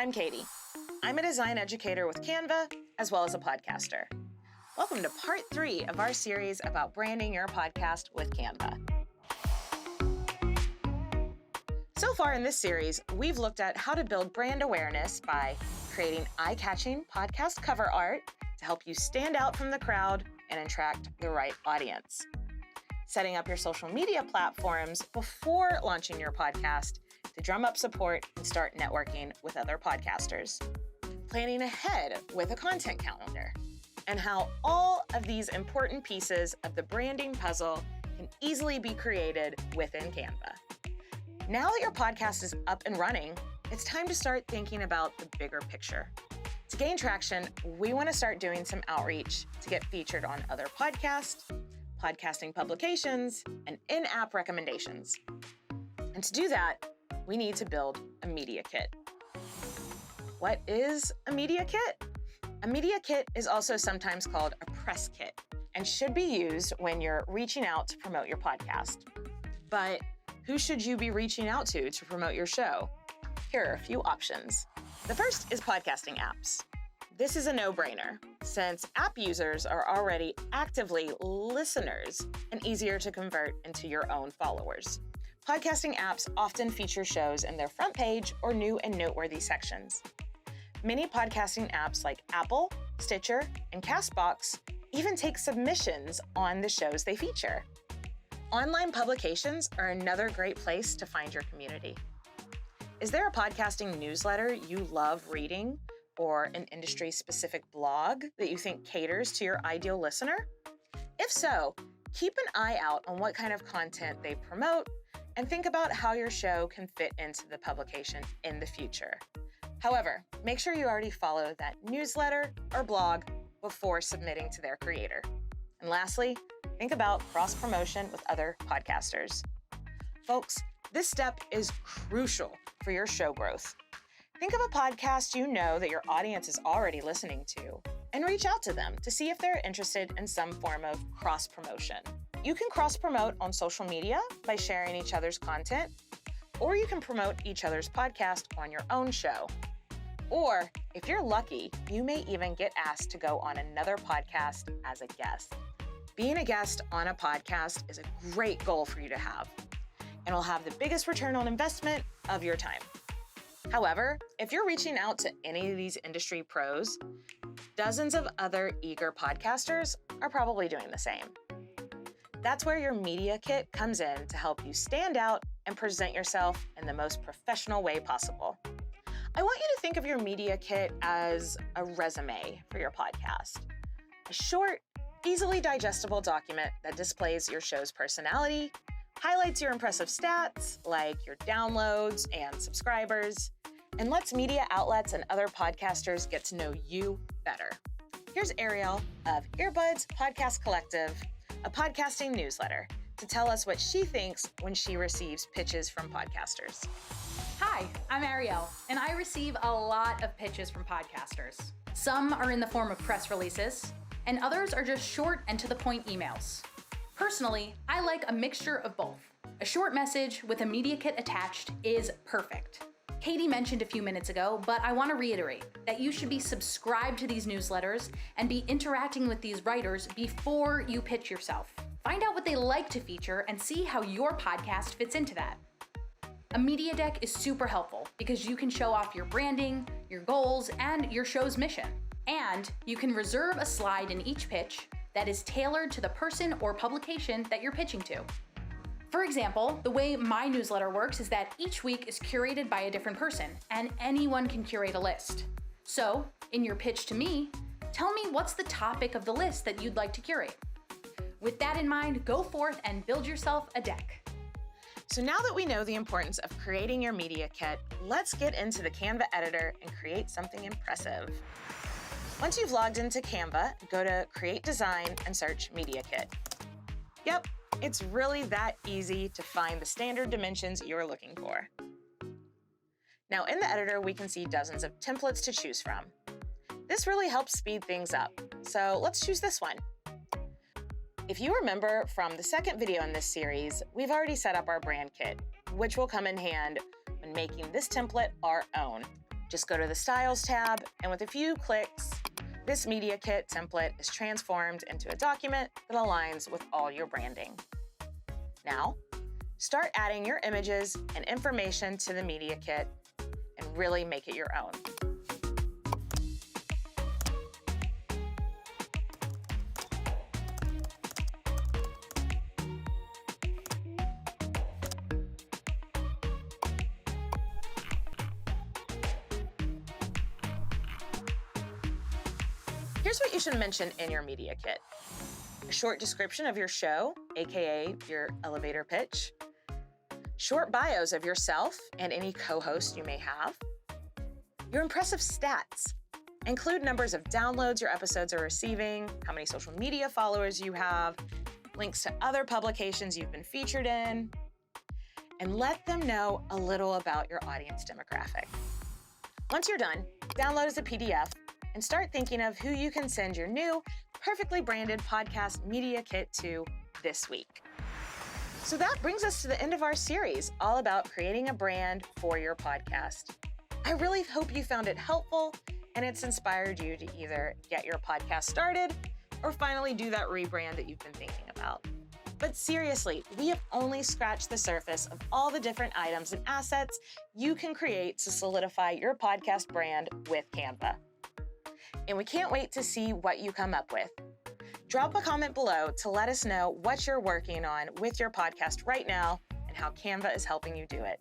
I'm Katie. I'm a design educator with Canva, as well as a podcaster. Welcome to part 3 of our series about branding your podcast with Canva. So far in this series, we've looked at how to build brand awareness by creating eye-catching podcast cover art to help you stand out from the crowd and attract the right audience. Setting up your social media platforms before launching your podcast to drum up support and start networking with other podcasters. Planning ahead with a content calendar, and how all of these important pieces of the branding puzzle can easily be created within Canva. Now that your podcast is up and running, it's time to start thinking about the bigger picture. To gain traction, we want to start doing some outreach to get featured on other podcasts, podcasting publications, and in-app recommendations. And to do that, we need to build a media kit. What is a media kit? A media kit is also sometimes called a press kit and should be used when you're reaching out to promote your podcast. But who should you be reaching out to promote your show? Here are a few options. The first is podcasting apps. This is a no-brainer, since app users are already actively listeners and easier to convert into your own followers. Podcasting apps often feature shows in their front page or new and noteworthy sections. Many podcasting apps like Apple, Stitcher, and CastBox even take submissions on the shows they feature. Online publications are another great place to find your community. Is there a podcasting newsletter you love reading, or an industry-specific blog that you think caters to your ideal listener? If so, keep an eye out on what kind of content they promote and think about how your show can fit into the publication in the future. However, make sure you already follow that newsletter or blog before submitting to their creator. And lastly, think about cross-promotion with other podcasters. Folks, this step is crucial for your show growth. Think of a podcast you know that your audience is already listening to and reach out to them to see if they're interested in some form of cross-promotion. You can cross-promote on social media by sharing each other's content, or you can promote each other's podcast on your own show. Or, if you're lucky, you may even get asked to go on another podcast as a guest. Being a guest on a podcast is a great goal for you to have, and will have the biggest return on investment of your time. However, if you're reaching out to any of these industry pros, dozens of other eager podcasters are probably doing the same. That's where your media kit comes in to help you stand out and present yourself in the most professional way possible. I want you to think of your media kit as a resume for your podcast. A short, easily digestible document that displays your show's personality, highlights your impressive stats like your downloads and subscribers, and lets media outlets and other podcasters get to know you better. Here's Ariel of Earbuds Podcast Collective, a podcasting newsletter, to tell us what she thinks when she receives pitches from podcasters. Hi, I'm Ariel, and I receive a lot of pitches from podcasters. Some are in the form of press releases, and others are just short and to-the-point emails. Personally, I like a mixture of both. A short message with a media kit attached is perfect. Katie mentioned a few minutes ago, but I want to reiterate that you should be subscribed to these newsletters and be interacting with these writers before you pitch yourself. Find out what they like to feature and see how your podcast fits into that. A media deck is super helpful because you can show off your branding, your goals, and your show's mission. And you can reserve a slide in each pitch that is tailored to the person or publication that you're pitching to. For example, the way my newsletter works is that each week is curated by a different person, and anyone can curate a list. So, in your pitch to me, tell me what's the topic of the list that you'd like to curate. With that in mind, go forth and build yourself a deck. So now that we know the importance of creating your media kit, let's get into the Canva editor and create something impressive. Once you've logged into Canva, go to Create Design and search Media Kit. Yep, it's really that easy to find the standard dimensions you're looking for. Now in the editor, we can see dozens of templates to choose from. This really helps speed things up, so let's choose this one. If you remember from the second video in this series, we've already set up our brand kit, which will come in hand when making this template our own. Just go to the Styles tab, and with a few clicks, this Media Kit template is transformed into a document that aligns with all your branding. Now, start adding your images and information to the Media Kit and really make it your own. Here's what you should mention in your Media Kit. A short description of your show, aka your elevator pitch. Short bios of yourself and any co-host you may have. Your impressive stats. Include numbers of downloads your episodes are receiving, how many social media followers you have, links to other publications you've been featured in, and let them know a little about your audience demographic. Once you're done, download as a PDF and start thinking of who you can send your new, perfectly branded podcast Media Kit to this week. So that brings us to the end of our series, all about creating a brand for your podcast. I really hope you found it helpful and it's inspired you to either get your podcast started or finally do that rebrand that you've been thinking about. But seriously, we have only scratched the surface of all the different items and assets you can create to solidify your podcast brand with Canva. And we can't wait to see what you come up with. Drop a comment below to let us know what you're working on with your podcast right now and how Canva is helping you do it.